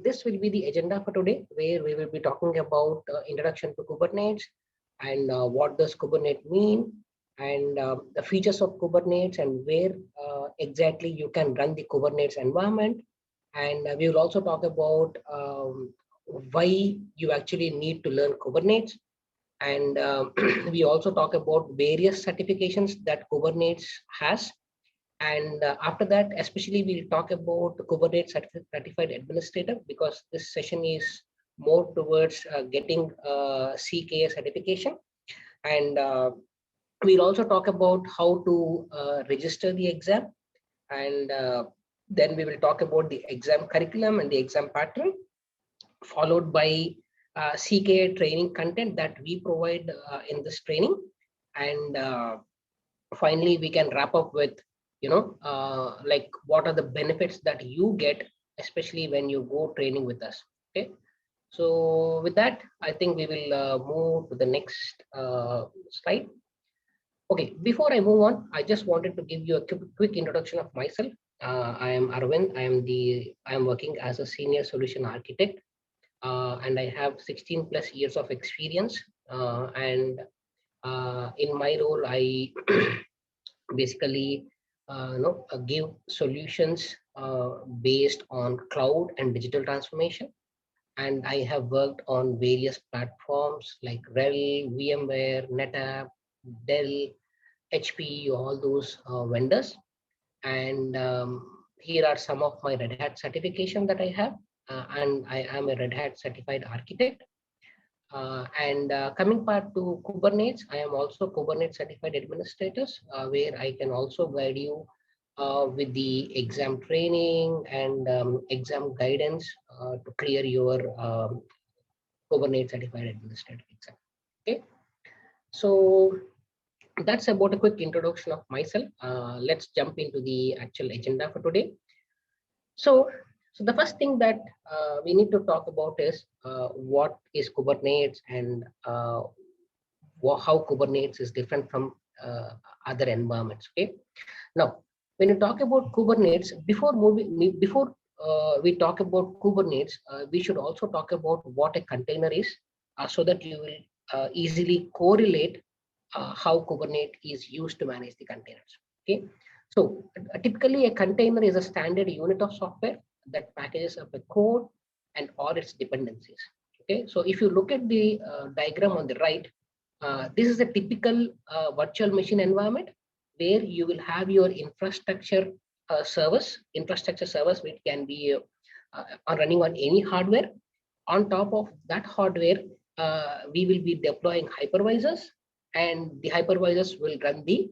This will be the agenda for today, where we will be talking about introduction to Kubernetes and what does Kubernetes mean, and the features of Kubernetes and where exactly you can run the Kubernetes environment. And we will also talk about why you actually need to learn Kubernetes. And we also talk about various certifications that Kubernetes has. And after that, especially we'll talk about the Kubernetes certified administrator, because this session is more towards getting CKA certification. And we'll also talk about how to register the exam. And then we will talk about the exam curriculum and the exam pattern, followed by CKA training content that we provide in this training. And finally, we can wrap up with, like what are the benefits that you get, especially when you go training with us. Okay. So with that, I think we will move to the next slide. Okay, before I move on, I just wanted to give you a quick introduction of myself. I am Arvind. I am working as a senior solution architect, and I have 16 plus years of experience. And in my role, I basically give solutions based on cloud and digital transformation. And I have worked on various platforms like RHEL, VMware, NetApp, Dell, HP, all those vendors. And here are some of my Red Hat certification that I have. And I am a Red Hat certified architect. And coming part to Kubernetes, I am also Kubernetes certified administrators, where I can also guide you with the exam training and exam guidance to clear your Kubernetes certified administrator exam. Okay, so that's about a quick introduction of myself. Let's jump into the actual agenda for today. So, the first thing that we need to talk about is what is Kubernetes, and how Kubernetes is different from other environments. Okay. Now, when you talk about Kubernetes, before we talk about Kubernetes, we should also talk about what a container is, so that you will easily correlate how Kubernetes is used to manage the containers. Okay. So typically a container is a standard unit of software that packages up a code and all its dependencies. Okay. So if you look at the diagram on the right, this is a typical virtual machine environment where you will have your infrastructure service, which can be running on any hardware. On top of that hardware, we will be deploying hypervisors, and the hypervisors will run the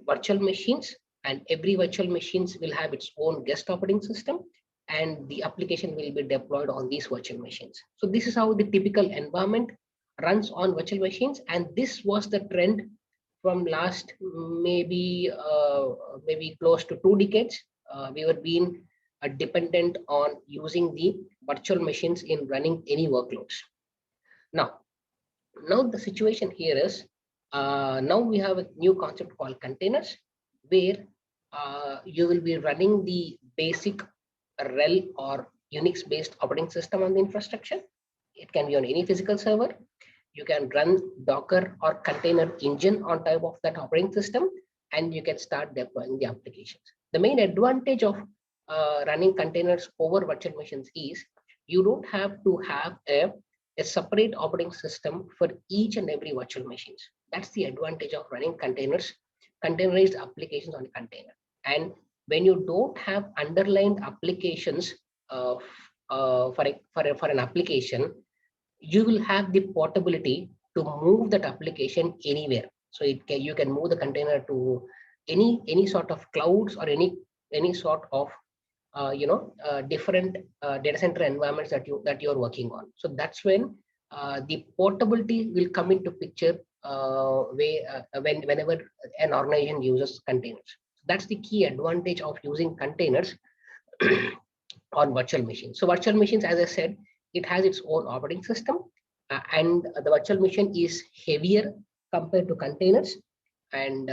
virtual machines, and every virtual machines will have its own guest operating system, and the application will be deployed on these virtual machines. So this is how the typical environment runs on virtual machines, and this was the trend from last maybe close to 2 decades. We were being dependent on using the virtual machines in running any workloads. Now, the situation here is, now we have a new concept called containers, where you will be running the basic RHEL or Unix based operating system on the infrastructure. It can be on any physical server. You can run Docker or container engine on top of that operating system, and you can start deploying the applications. The main advantage of running containers over virtual machines is you don't have to have a separate operating system for each and every virtual machines. That's the advantage of running containers, containerized applications on a container. And when you don't have underlined applications for an application, you will have the portability to move that application anywhere. So you can move the container to any sort of clouds or any sort of different data center environments that you're working on. So that's when the portability will come into picture whenever an organization uses containers. That's the key advantage of using containers on virtual machines. So virtual machines, as I said, it has its own operating system, and the virtual machine is heavier compared to containers. And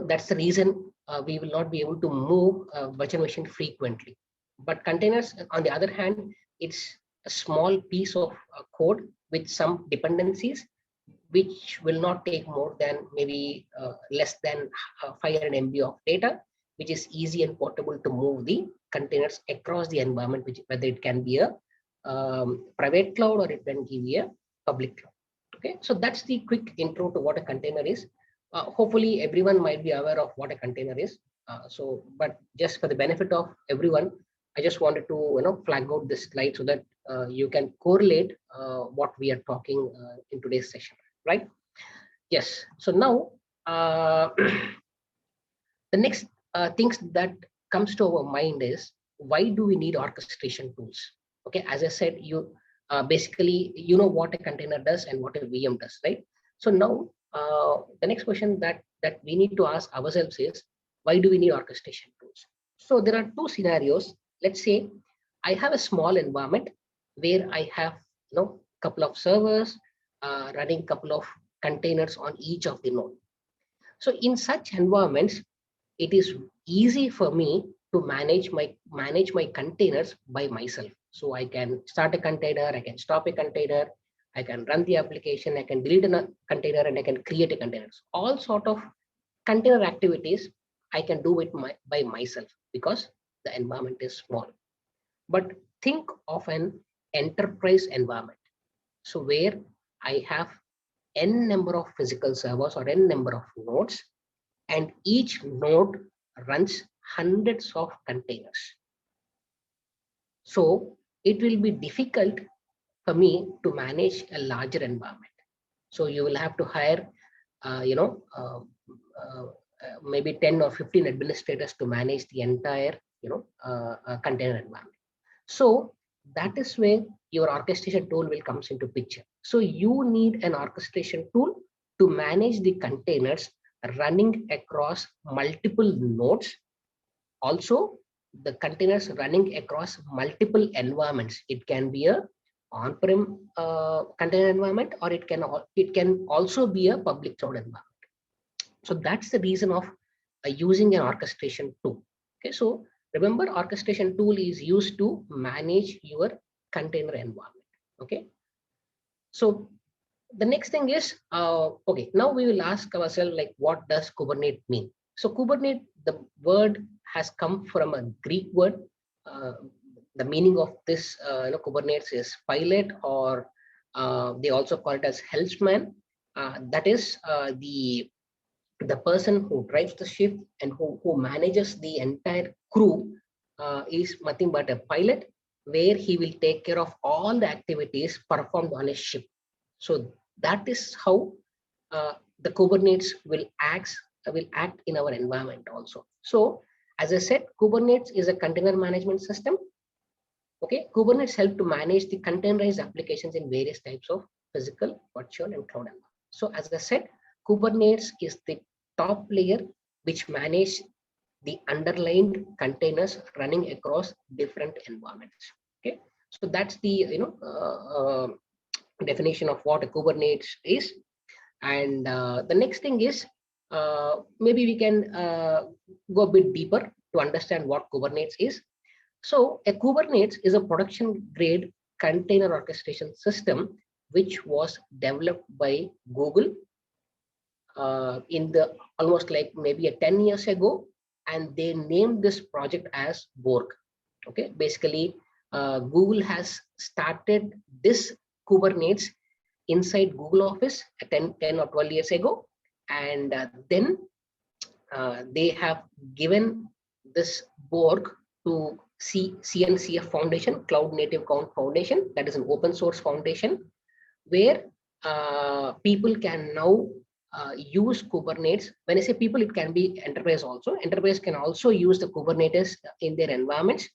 that's the reason we will not be able to move virtual machine frequently. But containers, on the other hand, it's a small piece of code with some dependencies, which will not take more than maybe less than 500 MB of data, which is easy and portable to move the containers across the environment, which whether it can be a private cloud or it can be a public cloud. Okay, so that's the quick intro to what a container is. Hopefully, everyone might be aware of what a container is. But just for the benefit of everyone, I just wanted to flag out this slide so that you can correlate what we are talking in today's session, right? Yes. So now the next things that comes to our mind is, why do we need orchestration tools? Okay, as I said, you basically you know what a container does and what a VM does, right? So now the next question that we need to ask ourselves is, why do we need orchestration tools? So there are two scenarios. Let's say I have a small environment where I have couple of servers running couple of containers on each of the node. So in such environments, it is easy for me to manage my containers by myself. So I can start a container, I can stop a container, I can run the application, I can delete a container, and I can create a container. All sort of container activities I can do it by myself because the environment is small. But think of an enterprise environment. So where I have n number of physical servers or n number of nodes, and each node runs hundreds of containers. So it will be difficult for me to manage a larger environment. So you will have to hire, maybe 10 or 15 administrators to manage the entire, container environment. So that is where your orchestration tool will comes into picture. So you need an orchestration tool to manage the containers running across multiple nodes. Also, the containers running across multiple environments. It can be a on-prem container environment, or it can also be a public cloud environment. So that's the reason of using an orchestration tool. Okay, so remember, orchestration tool is used to manage your container environment. Okay, so the next thing is, okay, now we will ask ourselves, like, what does Kubernetes mean? So Kubernetes, the word has come from a Greek word. The meaning of this, Kubernetes is pilot, or they also call it as helmsman. That is the person who drives the ship and who manages the entire crew is nothing but a pilot, where he will take care of all the activities performed on a ship. So that is how the Kubernetes will act in our environment also. So as I said, Kubernetes is a container management system. Okay, Kubernetes help to manage the containerized applications in various types of physical, virtual, and cloud environments. So as I said, Kubernetes is the top layer which manage the underlying containers running across different environments. Okay, so that's the definition of what a Kubernetes is. And the next thing is, maybe we can go a bit deeper to understand what Kubernetes is. So a Kubernetes is a production grade container orchestration system which was developed by Google in the almost like maybe 10 years ago, and they named this project as Borg. Okay, basically Google has started this Kubernetes inside Google Office 10 or 12 years ago, and then they have given this Borg to CNCF Foundation, Cloud Native Count Foundation, that is an open source foundation, where people can now use Kubernetes. When I say people, it can be enterprise also. Enterprise can also use the Kubernetes in their environments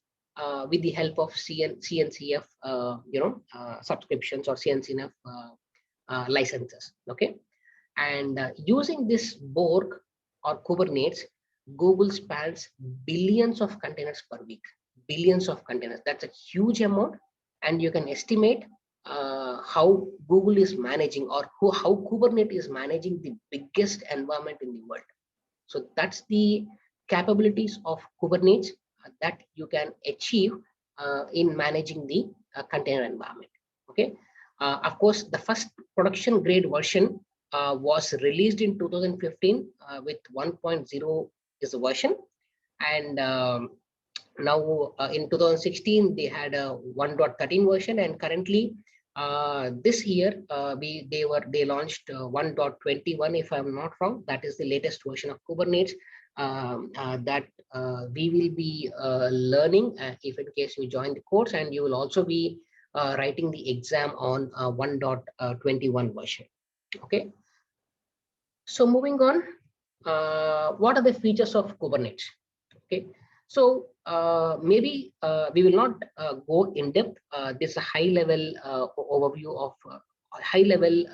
with the help of CNCF, subscriptions or CNCF licenses. Okay, and using this Borg or Kubernetes, Google spans billions of containers per week. Billions of containers. That's a huge amount, and you can estimate how Google is managing, or how Kubernetes is managing the biggest environment in the world. So that's the capabilities of Kubernetes that you can achieve in managing the container environment. Okay. Of course, the first production grade version was released in 2015 with 1.0 is the version, and now in 2016 they had a 1.13 version, and currently this year they launched 1.21, if I'm not wrong. That is the latest version of Kubernetes that we will be learning if in case you join the course, and you will also be writing the exam on 1.21 version. Okay, so moving on, what are the features of Kubernetes? Okay, so maybe we will not go in depth. This is a high level overview of high level.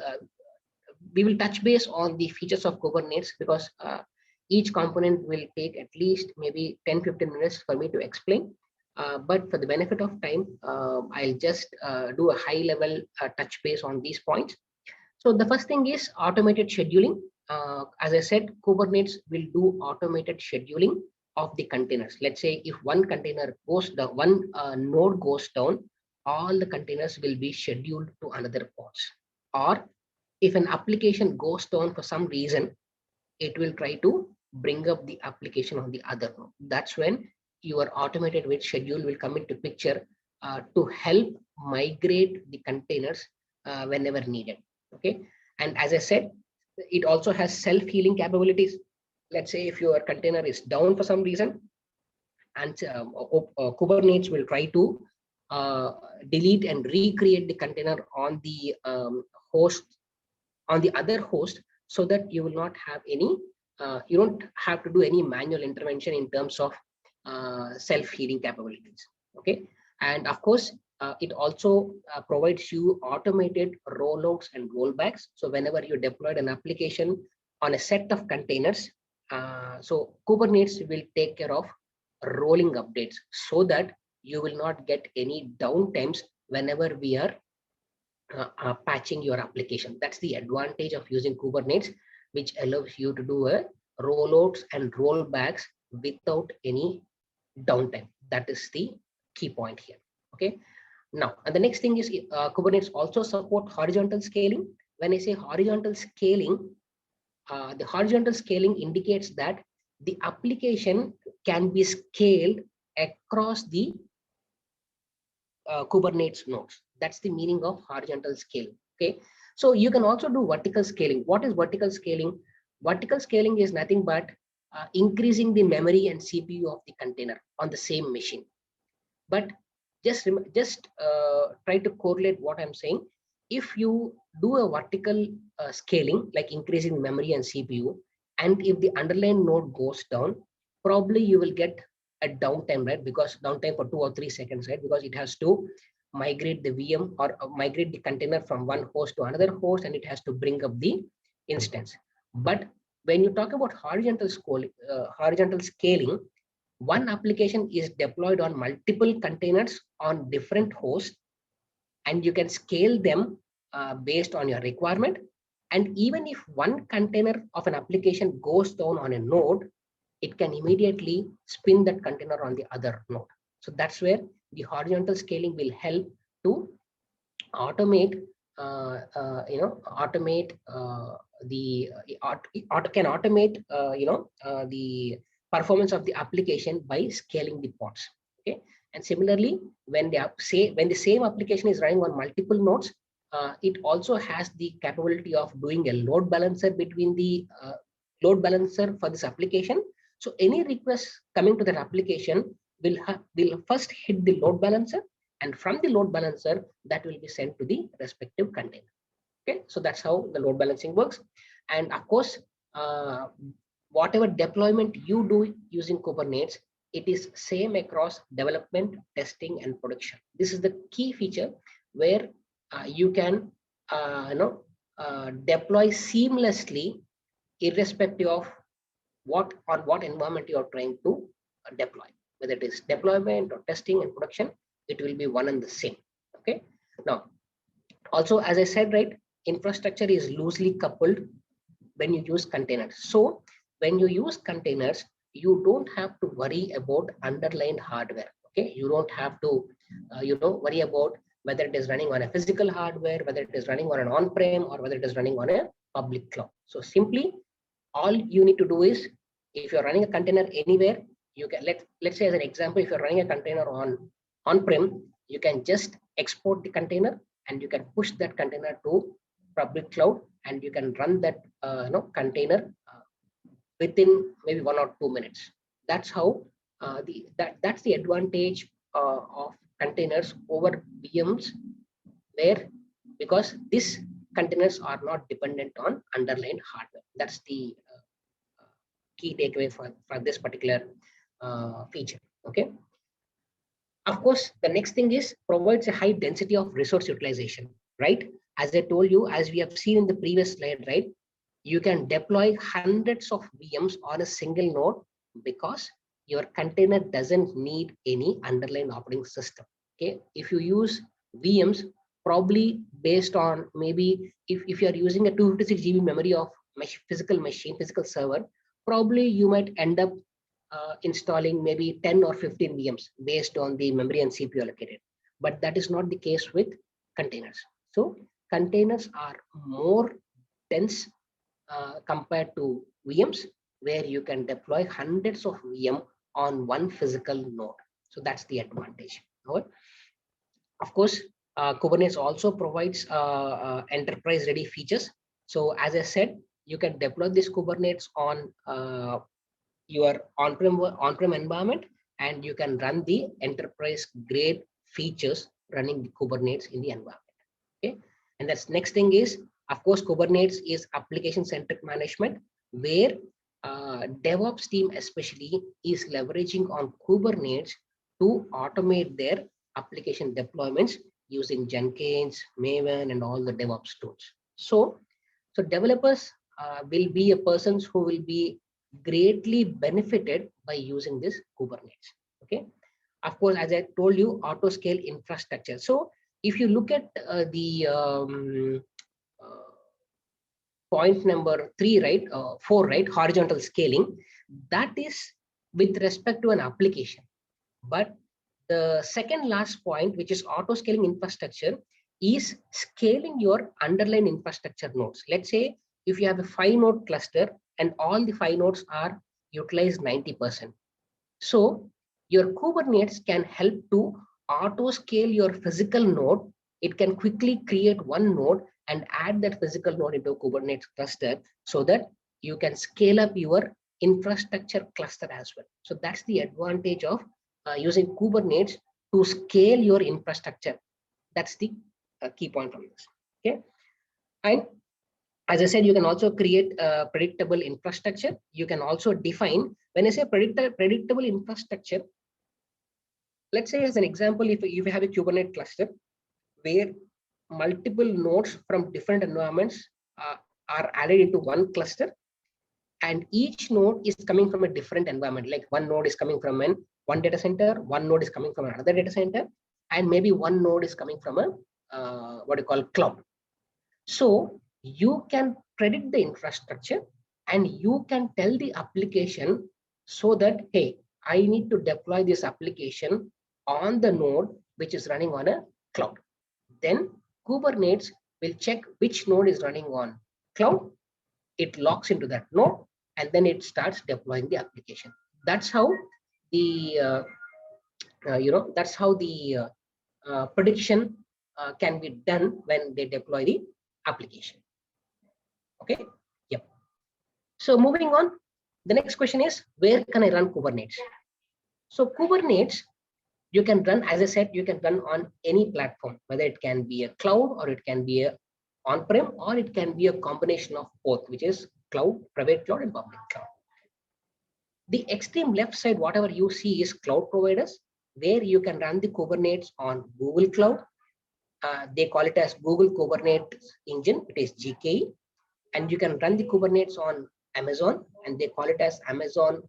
We will touch base on the features of Kubernetes because each component will take at least maybe 10-15 minutes for me to explain. But for the benefit of time, I'll just do a high level touch base on these points. So the first thing is automated scheduling. As I said, Kubernetes will do automated scheduling of the containers. Let's say if one container goes down, one node goes down, all the containers will be scheduled to another pods. Or if an application goes down for some reason, it will try to bring up the application on the other node. That's when your automated wait schedule will come into picture to help migrate the containers whenever needed. Okay, and as I said, it also has self-healing capabilities. Let's say if your container is down for some reason, and Kubernetes will try to delete and recreate the container on the host, on the other host, so that you will not have any you don't have to do any manual intervention in terms of self-healing capabilities. Okay, and of course it also provides you automated rollouts and rollbacks. So whenever you deployed an application on a set of containers, so Kubernetes will take care of rolling updates so that you will not get any downtimes whenever we are patching your application. That's the advantage of using Kubernetes, which allows you to do a rollouts and rollbacks without any downtime. That is the key point here. Okay. Now, and the next thing is Kubernetes also support horizontal scaling. When I say horizontal scaling, the horizontal scaling indicates that the application can be scaled across the Kubernetes nodes. That's the meaning of horizontal scaling. Okay, so you can also do vertical scaling. What is vertical scaling? Vertical scaling is nothing but increasing the memory and CPU of the container on the same machine. But just try to correlate what I'm saying. If you do a vertical scaling, like increasing memory and CPU, and if the underlying node goes down, probably you will get a downtime, right? Because downtime for 2 or 3 seconds, right? Because it has to migrate the VM or migrate the container from one host to another host, and it has to bring up the instance. But when you talk about horizontal scaling, one application is deployed on multiple containers on different hosts, and you can scale them based on your requirement. And even if one container of an application goes down on a node, it can immediately spin that container on the other node. So that's where the horizontal scaling will help to automate the performance of the application by scaling the pods. Okay, and similarly, when the same application is running on multiple nodes, it also has the capability of doing a load balancer between the load balancer for this application. So any request coming to that application will first hit the load balancer, and from the load balancer that will be sent to the respective container. Okay, so that's how the load balancing works. And of course, whatever deployment you do using Kubernetes, it is same across development, testing, and production. This is the key feature where you can deploy seamlessly, irrespective of what environment you are trying to deploy. Whether it is deployment or testing and production, it will be one and the same. Okay. Now, also, as I said, right, infrastructure is loosely coupled when you use containers. So when you use containers, you don't have to worry about underlying hardware. Okay, you don't have to worry about whether it is running on a physical hardware, whether it is running on an on-prem, or whether it is running on a public cloud. So simply, all you need to do is, if you're running a container anywhere, you can, let's say as an example, if you're running a container on-prem, you can just export the container and you can push that container to public cloud, and you can run that container within maybe 1 or 2 minutes. That's how that's the advantage of containers over VMs, where, because these containers are not dependent on underlying hardware. That's the key takeaway for this particular feature. Okay. Of course, the next thing is provides a high density of resource utilization, right? As I told you, as we have seen in the previous slide, right? You can deploy hundreds of VMs on a single node because your container doesn't need any underlying operating system. Okay, if you use VMs, probably based on, maybe if you are using a 256 GB memory of physical server, probably you might end up installing maybe 10 or 15 VMs based on the memory and CPU allocated. But that is not the case with containers. So containers are more dense compared to VMs, where you can deploy hundreds of VM on one physical node. So that's the advantage. Right? Of course, Kubernetes also provides enterprise-ready features. So as I said, you can deploy this Kubernetes on your on-prem environment, and you can run the enterprise-grade features running the Kubernetes in the environment. Okay, and that's next thing is, of course, Kubernetes is application-centric management, where DevOps team especially is leveraging on Kubernetes to automate their application deployments using Jenkins, Maven, and all the DevOps tools. So developers will be a persons who will be greatly benefited by using this Kubernetes. Okay, of course, as I told you, auto scale infrastructure. So if you look at the point number 3, right, 4, right, horizontal scaling, that is with respect to an application. But the second last point, which is auto scaling infrastructure, is scaling your underlying infrastructure nodes. Let's say if you have a 5-node cluster and all the 5 nodes are utilized 90%. So your Kubernetes can help to auto scale your physical node. It can quickly create one node and add that physical node into a Kubernetes cluster, so that you can scale up your infrastructure cluster as well. So that's the advantage of using Kubernetes to scale your infrastructure. That's the key point from this. Okay, and as I said, you can also create a predictable infrastructure. You can also define, when I say predictable infrastructure, let's say as an example, if you have a Kubernetes cluster where multiple nodes from different environments are added into one cluster, and each node is coming from a different environment. Like one node is coming from one data center, one node is coming from another data center, and maybe one node is coming from a what you call cloud. So you can predict the infrastructure, and you can tell the application so that, hey, I need to deploy this application on the node which is running on a cloud. Then Kubernetes will check which node is running on cloud. It locks into that node, and then it starts deploying the application. That's how the that's how the prediction can be done when they deploy the application. Okay. Yep. So moving on, the next question is, where can I run Kubernetes? So Kubernetes, you can run, as I said, you can run on any platform, whether it can be a cloud or it can be a on-prem, or it can be a combination of both, which is cloud, private cloud, and public cloud. The extreme left side, whatever you see, is cloud providers, where you can run the Kubernetes on Google Cloud. They call it as Google Kubernetes Engine, it is GKE. And you can run the Kubernetes on Amazon, and they call it as Amazon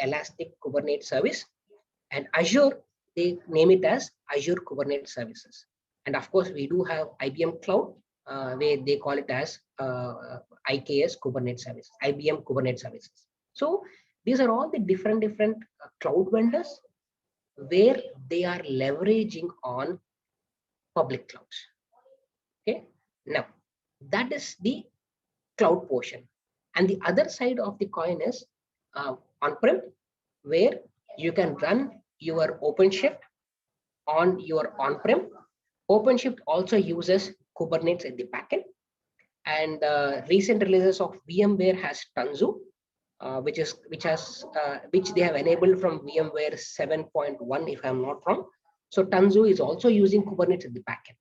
Elastic Kubernetes Service. And Azure, they name it as Azure Kubernetes Services. And of course, we do have IBM Cloud, where they call it as IKS Kubernetes Services, IBM Kubernetes Services. So these are all the different cloud vendors where they are leveraging on public clouds. Okay, now that is the cloud portion, and the other side of the coin is on-prem, where you can run your OpenShift on your on-prem. OpenShift also uses Kubernetes at the backend, and recent releases of VMware has Tanzu, which they have enabled from VMware 7.1, if I'm not wrong. So Tanzu is also using Kubernetes at the backend,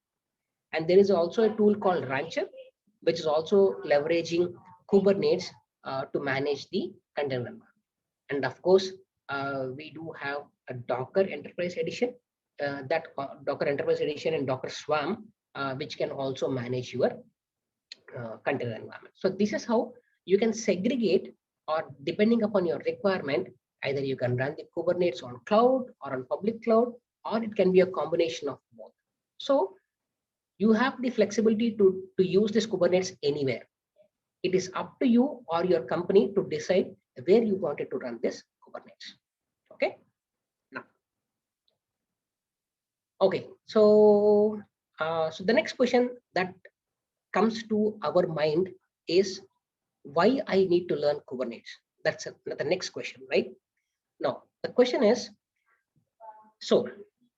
and there is also a tool called Rancher, which is also leveraging Kubernetes to manage the container environment. And of course, we do have a Docker Enterprise Edition, Docker Enterprise Edition and Docker Swarm, which can also manage your container environment. So this is how you can segregate, or depending upon your requirement, either you can run the Kubernetes on cloud or on public cloud, or it can be a combination of both. So you have the flexibility to use this Kubernetes anywhere. It is up to you or your company to decide where you wanted to run this Kubernetes. Okay. Now, okay. So, so the next question that comes to our mind is why I need to learn Kubernetes. That's the next question, right? Now, the question is, so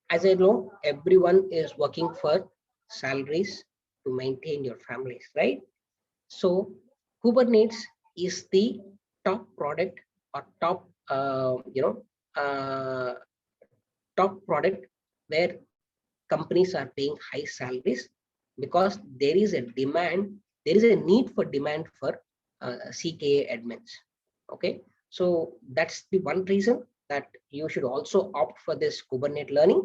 as I know, everyone is working for salaries to maintain your families, right? So Kubernetes is the top product or top, top product where companies are paying high salaries, because there is a demand, there is a need for demand for CKA admins. Okay, so that's the one reason that you should also opt for this Kubernetes learning.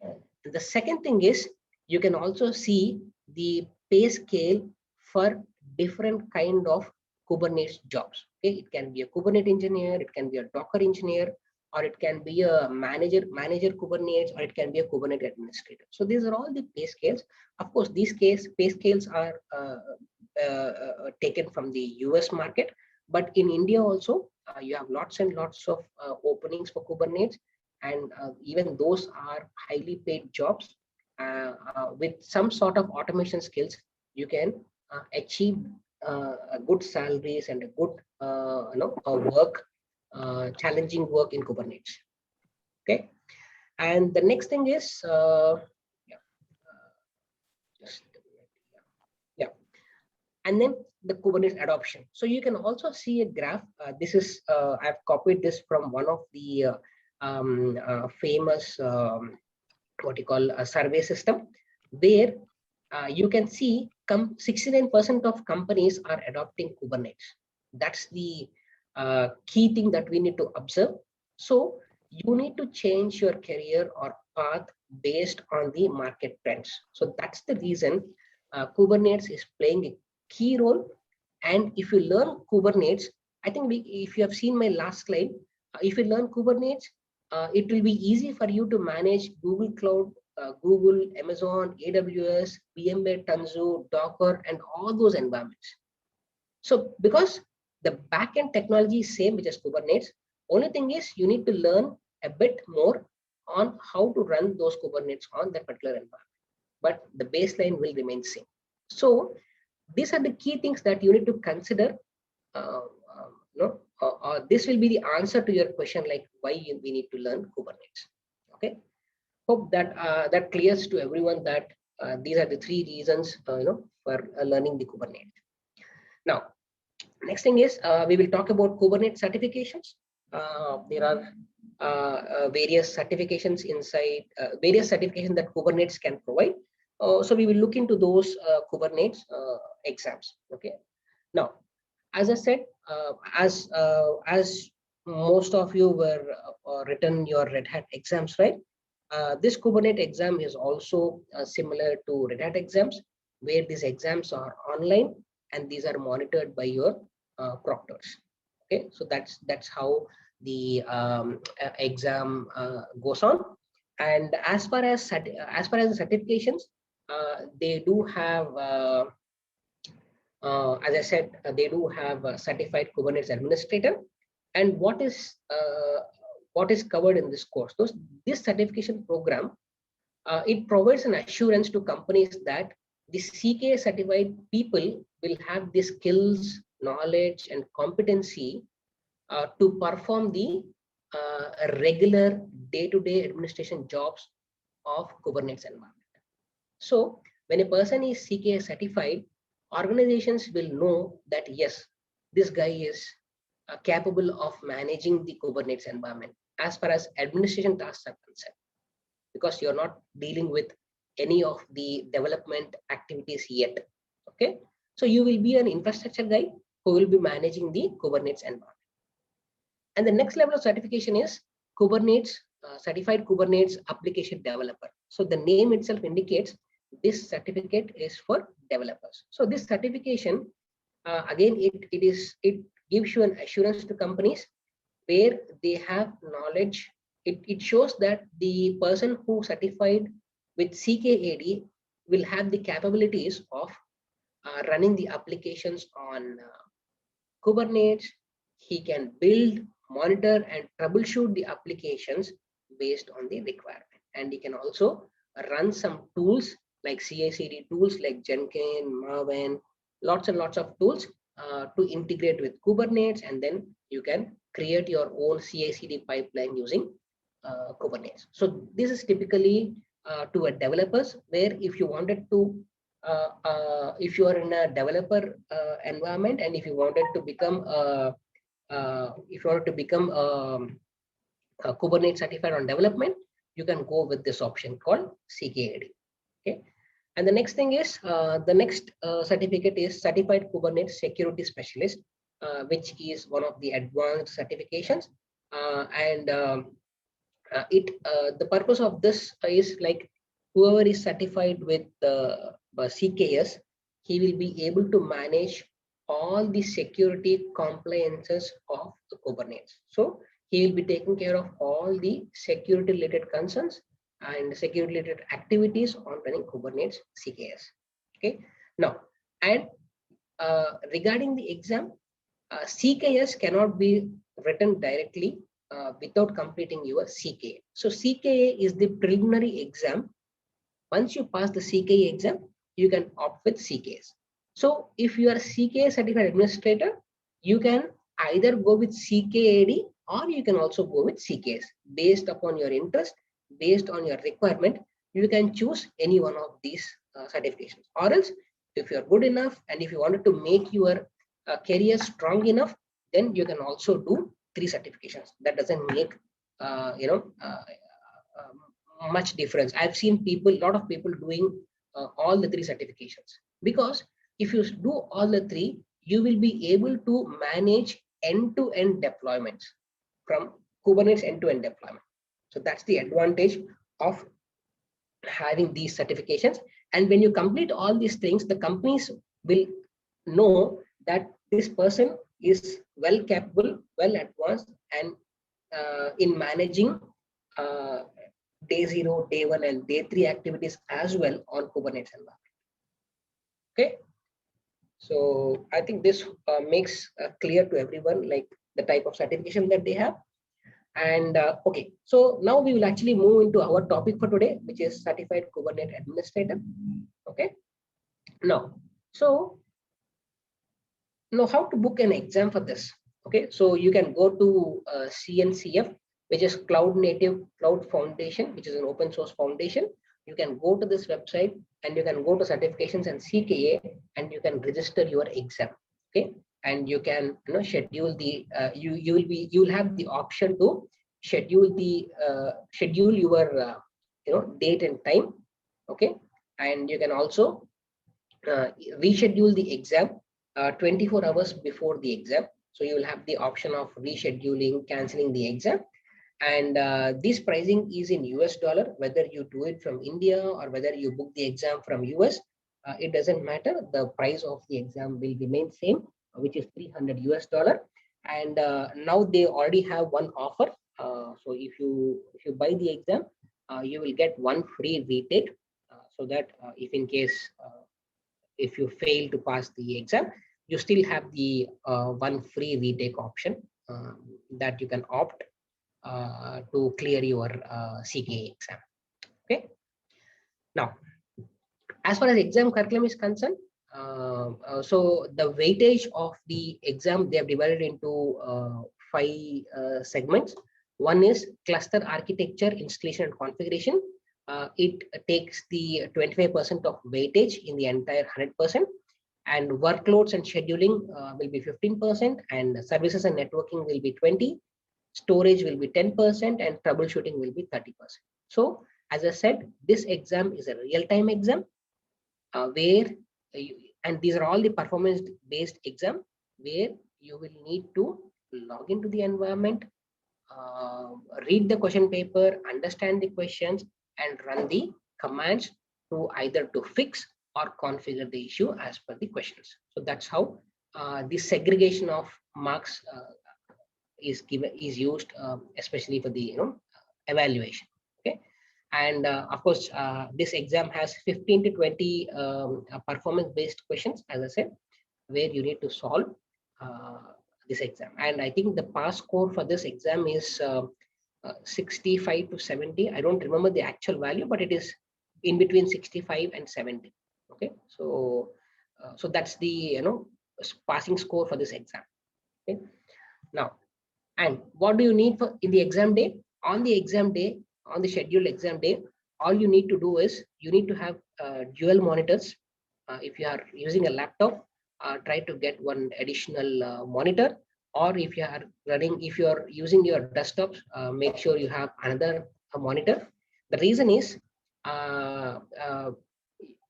And the second thing is, you can also see the pay scale for different kind of Kubernetes jobs. Okay, it can be a Kubernetes engineer, it can be a Docker engineer, or it can be a manager Kubernetes, or it can be a Kubernetes administrator. So these are all the pay scales. Of course, these pay scales are taken from the US market, but in India also, you have lots and lots of openings for Kubernetes, and even those are highly paid jobs. With some sort of automation skills, you can achieve good salaries and a good work, challenging work in Kubernetes. Okay, and the next thing is and then the Kubernetes adoption. So you can also see a graph. This is I've copied this from one of the famous what you call a survey system, where you can see 69% of companies are adopting Kubernetes. That's the key thing that we need to observe. So you need to change your career or path based on the market trends. So that's the reason Kubernetes is playing a key role. And if you learn Kubernetes, I think if you have seen my last slide, if you learn Kubernetes, it will be easy for you to manage Google Cloud, Google, Amazon, AWS, VMware, Tanzu, Docker, and all those environments. So because the backend technology is same, which is Kubernetes, only thing is you need to learn a bit more on how to run those Kubernetes on that particular environment, but the baseline will remain same. So these are the key things that you need to consider. This will be the answer to your question, like why we need to learn Kubernetes. Okay, hope that that clears to everyone that these are the three reasons for learning the Kubernetes. Now, next thing is we will talk about Kubernetes certifications. There are various certifications inside, various certifications that Kubernetes can provide. So we will look into those Kubernetes exams. Okay. Now, as I said, as most of you were written your Red Hat exams, right? This Kubernetes exam is also similar to Red Hat exams, where these exams are online and these are monitored by your proctors. Okay, so that's how the exam goes on. And as far as the certifications, they do have, as I said, they do have a certified Kubernetes administrator, And what is covered in this course? This certification program, it provides an assurance to companies that the CK certified people will have the skills, knowledge, and competency to perform the regular day-to-day administration jobs of Kubernetes environment. So when a person is CK certified, organizations will know that yes, this guy is capable of managing the Kubernetes environment as far as administration tasks are concerned, because you're not dealing with any of the development activities yet. Okay, so you will be an infrastructure guy who will be managing the Kubernetes environment. And the next level of certification is Kubernetes, certified Kubernetes application developer. So the name itself indicates this certificate is for developers. So this certification, again, it gives you an assurance to companies where they have knowledge. It shows that the person who certified with CKAD will have the capabilities of running the applications on Kubernetes. He can build, monitor, and troubleshoot the applications based on the requirement. And he can also run some tools like CI/CD tools like Jenkins, Maven, lots and lots of tools to integrate with Kubernetes, and then you can create your own CI/CD pipeline using Kubernetes. So this is typically to a developers, where if you wanted to if you are in a developer environment, and if you wanted to become a Kubernetes certified on development, you can go with this option called CKAD. Okay, and the next thing is the next certificate is Certified Kubernetes Security Specialist, which is one of the advanced certifications, and the purpose of this is like whoever is certified with CKS, he will be able to manage all the security compliances of the Kubernetes. So he will be taking care of all the security related concerns and security related activities on running Kubernetes CKS. Okay. Now, and regarding the exam, CKS cannot be written directly without completing your CKA. So CKA is the preliminary exam. Once you pass the CKA exam, you can opt with CKS. So if you are a CKA certified administrator, you can either go with CKAD or you can also go with CKS. Based upon your interest, based on your requirement, you can choose any one of these certifications. Or else, if you are good enough and if you wanted to make your career strong enough, then you can also do 3 certifications. That doesn't make much difference. I've seen a lot of people doing all the 3 certifications, because if you do all the 3, you will be able to manage end-to-end deployments from Kubernetes end-to-end deployment. So that's the advantage of having these certifications. And when you complete all these things, the companies will know that this person is well capable, well advanced, and in managing day 0, day 1, and day 3 activities as well on Kubernetes environment. Okay, so I think this makes clear to everyone like the type of certification that they have. And okay, so now we will actually move into our topic for today, which is Certified Kubernetes Administrator. Okay, now how to book an exam for this. Okay, so you can go to CNCF, which is Cloud Native Cloud Foundation, which is an open source foundation. You can go to this website and you can go to certifications and CKA, and you can register your exam. Okay, and you can schedule the you will have the option to schedule your date and time. Okay, and you can also reschedule the exam 24 hours before the exam. So you will have the option of rescheduling, canceling the exam. And this pricing is in US dollar, whether you do it from India or whether you book the exam from US, it doesn't matter. The price of the exam will remain same, which is $300 US. And now they already have one offer. So if you buy the exam, you will get one free retake, so that if in case if you fail to pass the exam, you still have the one free retake option. that you can opt to clear your CKA exam. Okay. Now, as far as exam curriculum is concerned, so the weightage of the exam, they have divided into 5 segments. One is cluster architecture, installation and configuration. It takes the 25% of weightage in the entire 100%, and workloads and scheduling will be 15%, and services and networking will be 20%, storage will be 10%, and troubleshooting will be 30%. So as I said, this exam is a real-time exam where and these are all the performance based exam where you will need to log into the environment, read the question paper, understand the questions, and run the commands to either to fix or configure the issue as per the questions. So that's how the segregation of marks is used, especially for the evaluation. Okay. And of course, this exam has 15 to 20 performance-based questions, as I said, where you need to solve this exam. And I think the pass score for this exam is 65 to 70. I don't remember the actual value, but it is in between 65 and 70. Okay, so so that's the passing score for this exam. Okay, now, and what do you need for in the exam day? On the exam day, on the scheduled exam day, all you need to do is you need to have dual monitors. If you are using a laptop, try to get one additional monitor, or if you are running, if you are using your desktop, make sure you have another monitor. The reason is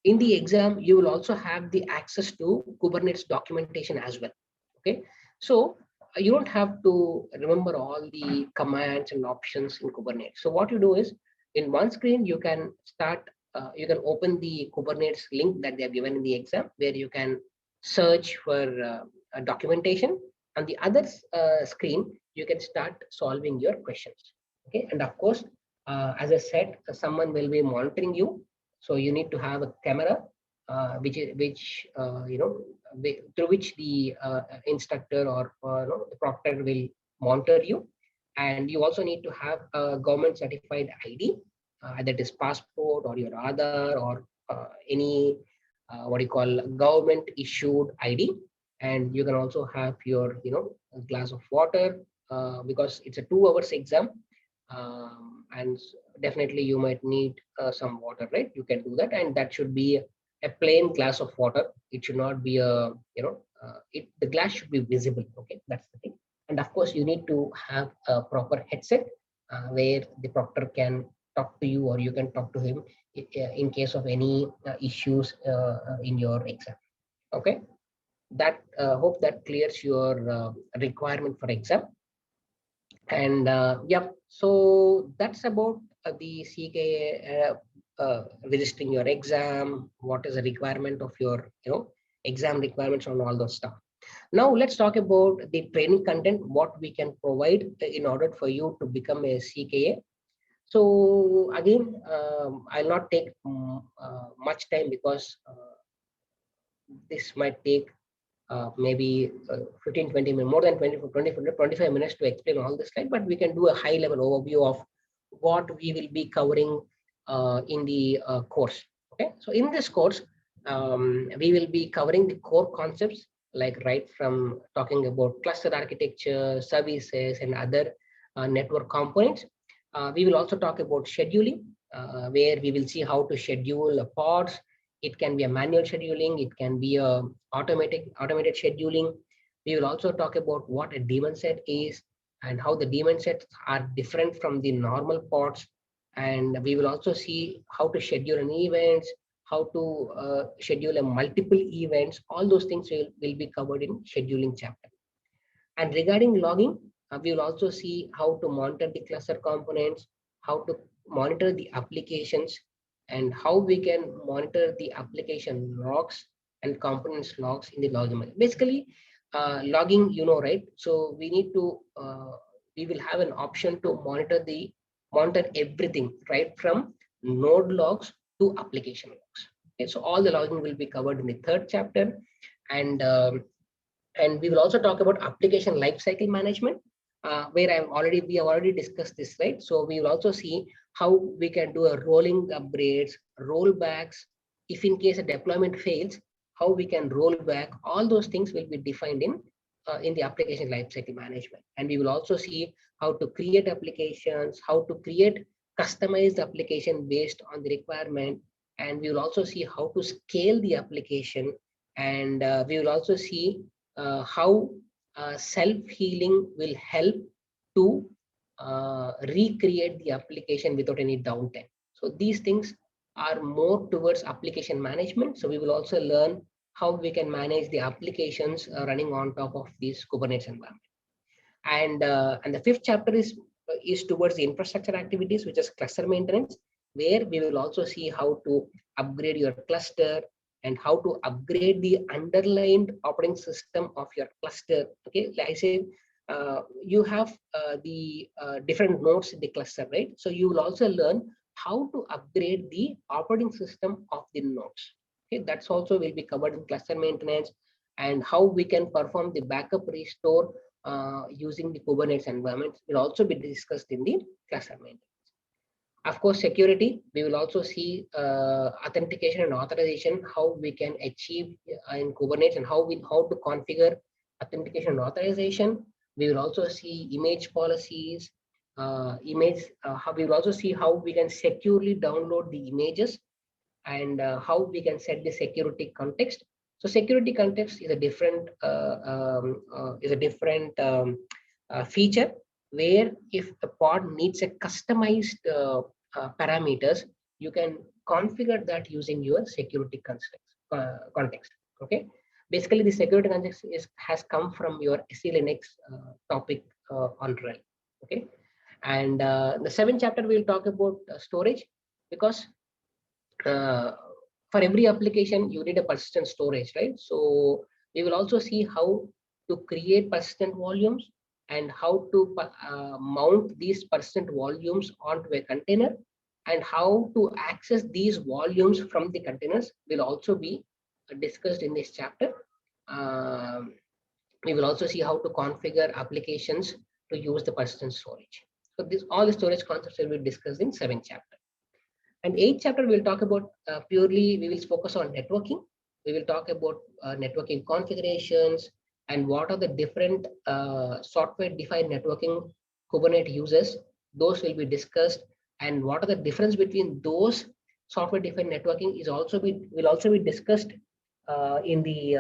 in the exam, you will also have the access to Kubernetes documentation as well. Okay, so you don't have to remember all the commands and options in Kubernetes. So what you do is in one screen, you can start, you can open the Kubernetes link that they have given in the exam, where you can search for documentation. On the other screen, you can start solving your questions. Okay, and of course, as I said, someone will be monitoring you. So you need to have a camera, through which the instructor or the proctor will monitor you. And you also need to have a government certified ID, that is passport or your Aadhaar or any what you call government issued ID. And you can also have your a glass of water, because it's a 2 hours exam, and definitely you might need some water, right? You can do that, and that should be a plain glass of water. It should not be a the glass should be visible. Okay, that's the thing. And of course, you need to have a proper headset where the proctor can talk to you, or you can talk to him in case of any issues in your exam. Okay, that hope that clears your requirement for exam. And yeah, so that's about the CKA registering your exam, what is the requirement of your exam requirements and all those stuff. Now let's talk about the training content, what we can provide in order for you to become a CKA. So again, I'll not take much time, because this might take maybe 15-20 minutes, more than 25 minutes to explain all this slide, but we can do a high level overview of what we will be covering in the course. Okay, so in this course, we will be covering the core concepts, like right from talking about cluster architecture, services, and other network components. We will also talk about scheduling, where we will see how to schedule pods. It can be a manual scheduling, it can be a automated scheduling. We will also talk about what a daemon set is and how the daemon sets are different from the normal pods. And we will also see how to schedule an event, how to schedule a multiple events. All those things will be covered in scheduling chapter. And regarding logging, we will also see how to monitor the cluster components, how to monitor the applications, and how we can monitor the application logs and components logs in the logging. Basically, logging, right? So we need to, we will have an option to monitor everything, right from node logs to application logs. Okay, so all the logging will be covered in the third chapter. And And we will also talk about application lifecycle management, where we have already discussed this, right? So we will also see how we can do a rolling upgrades, rollbacks. If in case a deployment fails, how we can roll back. All those things will be defined in the application lifecycle management. And we will also see how to create applications, how to create customized application based on the requirement. And we will also see how to scale the application. And we will also see how self-healing will help to recreate the application without any downtime. So these things are more towards application management. So we will also learn how we can manage the applications running on top of this Kubernetes environment. And the fifth chapter is towards the infrastructure activities, which is cluster maintenance, where we will also see how to upgrade your cluster and how to upgrade the underlying operating system of your cluster. Okay, like I said, you have the different nodes in the cluster, right? So you will also learn how to upgrade the operating system of the nodes. Okay, that's also will be covered in cluster maintenance, and how we can perform the backup restore using the Kubernetes environments will also be discussed in the cluster maintenance. Of course, security, we will also see authentication and authorization, how we can achieve in Kubernetes, and how to configure authentication and authorization. We will also see image policies, how we will also see how we can securely download the images, and how we can set the security context. So security context is a different feature, where if a pod needs a customized parameters, you can configure that using your security context. Okay, basically the security context has come from your SE Linux topic on RHEL. Okay, and the seventh chapter we will talk about storage, because for every application you need a persistent storage, right? So we will also see how to create persistent volumes, and how to mount these persistent volumes onto a container, and how to access these volumes from the containers will also be discussed in this chapter. We will also see how to configure applications to use the persistent storage. So all the storage concepts will be discussed in seventh chapter. And eighth chapter, we'll talk about we will focus on networking. We will talk about networking configurations, and what are the different software-defined networking Kubernetes uses. Those will be discussed, and what are the difference between those software-defined networking will also be discussed in the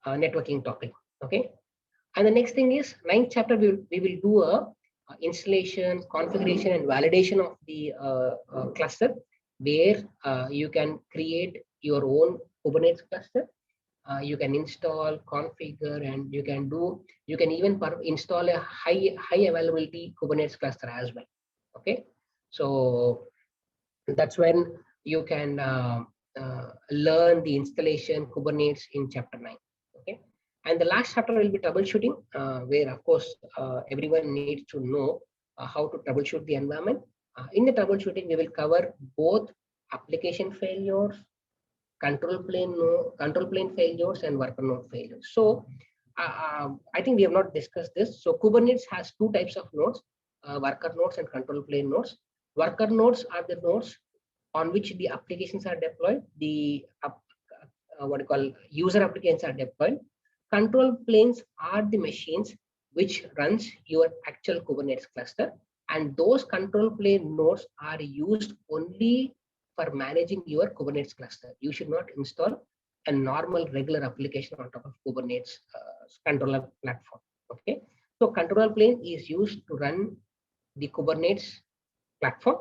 networking topic. Okay. And the next thing is ninth chapter, we will do a installation, configuration, and validation of the cluster, where you can create your own Kubernetes cluster. You can install, configure, and you can even install a high availability Kubernetes cluster as well. Okay, so that's when you can learn the installation Kubernetes in chapter 9. Okay. And the last chapter will be troubleshooting, where of course everyone needs to know how to troubleshoot the environment. In the troubleshooting, we will cover both application failures, control plane failures, and worker node failures. So I think we have not discussed this. So Kubernetes has two types of nodes, worker nodes and control plane nodes. Worker nodes are the nodes on which the applications are deployed. The what you call user applications are deployed. Control planes are the machines which runs your actual Kubernetes cluster, and those control plane nodes are used only for managing your Kubernetes cluster. You should not install a normal regular application on top of Kubernetes controller platform. Okay, so control plane is used to run the Kubernetes platform.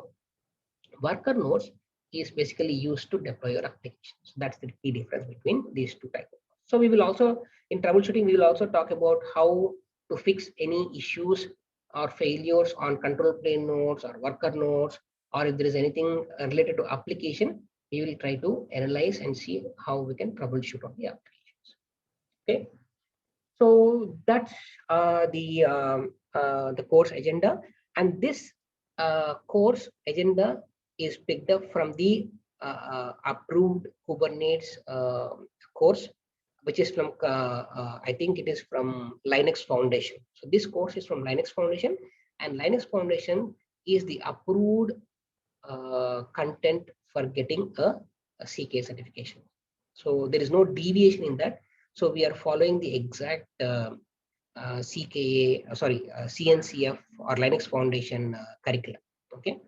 Worker nodes is basically used to deploy your application. So that's the key difference between these two types. So we will also, in troubleshooting, we will also talk about how to fix any issues or failures on control plane nodes or worker nodes, or if there is anything related to application, we will try to analyze and see how we can troubleshoot on the applications. Okay, so that's the course agenda, and this course agenda is picked up from the approved Kubernetes course, which is from, I think it is from Linux Foundation. So this course is from Linux Foundation, and Linux Foundation is the approved content for getting a CK certification. So there is no deviation in that. So we are following the exact CNCF or Linux Foundation curriculum. Okay.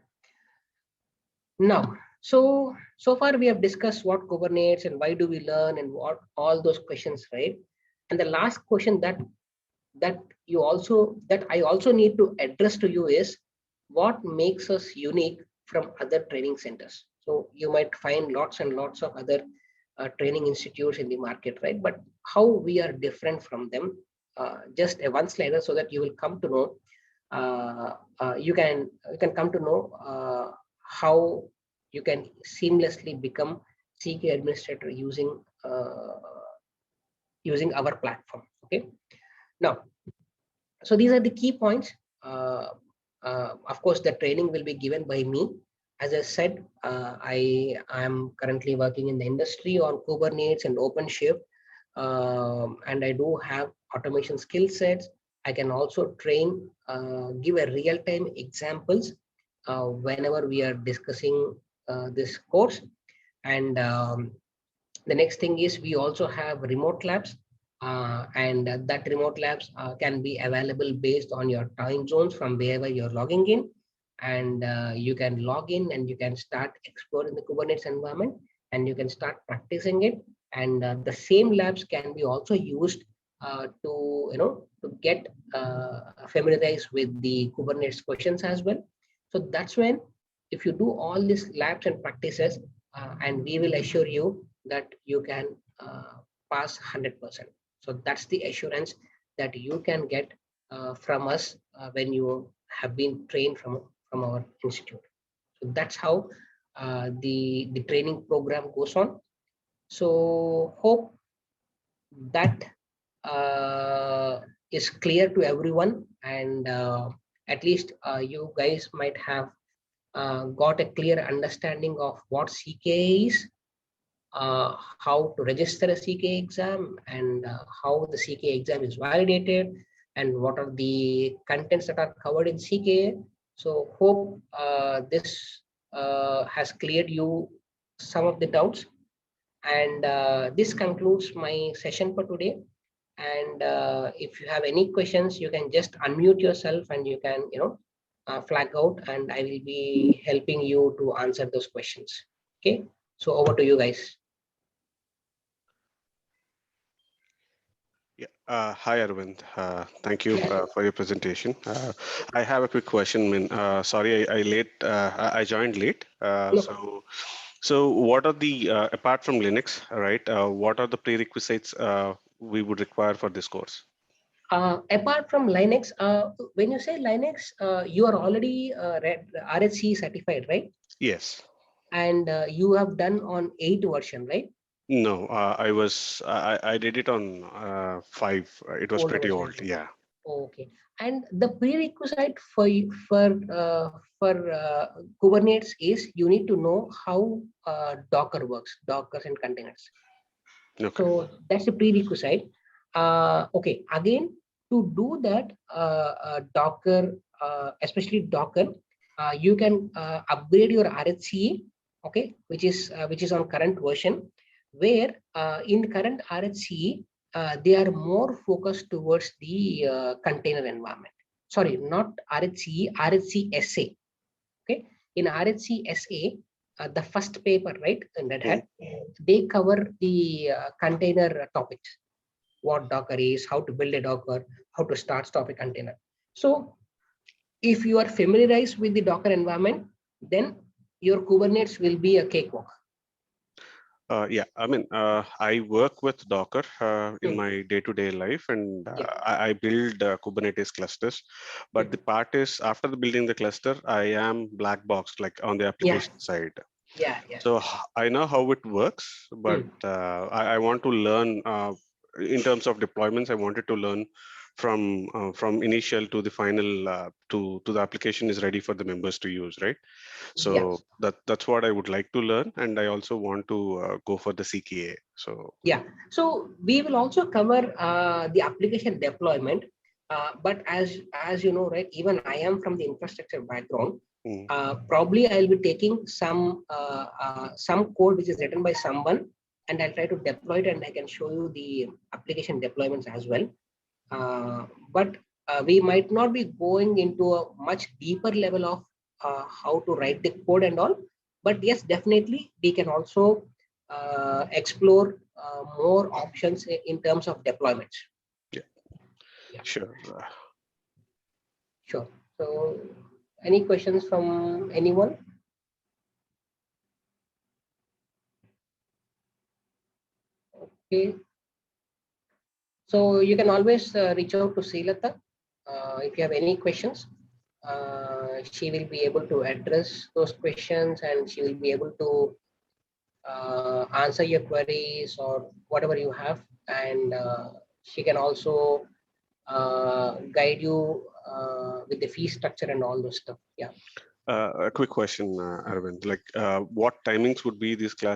Now, so far we have discussed what Kubernetes and why do we learn and what all those questions, right? And the last question that I also need to address to you is what makes us unique from other training centers. So you might find lots and lots of other training institutes in the market, right? But how we are different from them, just a one slider so that you will come to know, you can come to know how you can seamlessly become CK administrator using using our platform. Okay. Now, so these are the key points. Of course, the training will be given by me. As I said, I am currently working in the industry on Kubernetes and OpenShift, and I do have automation skill sets. I can also train, give a real-time examples whenever we are discussing this course. And the next thing is we also have remote labs, and that remote labs can be available based on your time zones from wherever you're logging in. And you can log in and you can start exploring the Kubernetes environment and you can start practicing it. And the same labs can be also used to get familiarized with the Kubernetes questions as well. So that's when, if you do all these labs and practices, and we will assure you that you can pass 100%. So that's the assurance that you can get from us when you have been trained from our institute. So that's how the training program goes on. So hope that is clear to everyone, and at least you guys might have got a clear understanding of what CK is, how to register a CK exam, and how the CK exam is validated, and what are the contents that are covered in CK. So hope this has cleared you some of the doubts. And this concludes my session for today. And if you have any questions, you can just unmute yourself and you can, flag out, and I will be helping you to answer those questions. Okay, so over to you guys. Yeah. Hi, Arvind. Thank you for your presentation. I have a quick question. Sorry, I joined late. So what are the apart from Linux, right? What are the prerequisites we would require for this course? Apart from Linux, when you say Linux, you are already RHC certified, right? Yes. And you have done on 8 version, right? No, I did it on 5. It was pretty old. Yeah. Okay. And the prerequisite for Kubernetes is you need to know how Docker works, Docker and containers. Okay. So that's the prerequisite. Okay. Again, to do that, Docker, especially Docker, you can upgrade your RHCE, okay, which is on current version, where in current RHCE, they are more focused towards the container environment. Sorry, not RHCE, RHCSA. Okay, in RHCSA, the first paper, right, in Red Hat, they cover the container topics. What Docker is, how to build a Docker, how to stop a container. So if you are familiarized with the Docker environment, then your Kubernetes will be a cakewalk. Yeah, I mean, I work with Docker in my day-to-day life, and I build Kubernetes clusters. But the part is, after building the cluster, I am black boxed, like on the application side. Yeah. So I know how it works, but I want to learn in terms of deployments, I wanted to learn from initial to the final to the application is ready for the members to use, right? So Yes. that's what I would like to learn, and I also want to go for the CKA. So Yeah. So we will also cover the application deployment. But as you know, right, even I am from the infrastructure background. Probably I'll be taking some code which is written by someone, and I'll try to deploy it, and I can show you the application deployments as well. But we might not be going into a much deeper level of how to write the code and all. But yes, definitely we can also explore more options in terms of deployments. Yeah. Yeah. Sure. Sure. So, any questions from anyone? Okay. So you can always reach out to Srilata if you have any questions. She will be able to address those questions, and she will be able to answer your queries or whatever you have. And she can also guide you with the fee structure and all those stuff. Yeah. A quick question, Arvind. Like, what timings would be these classes?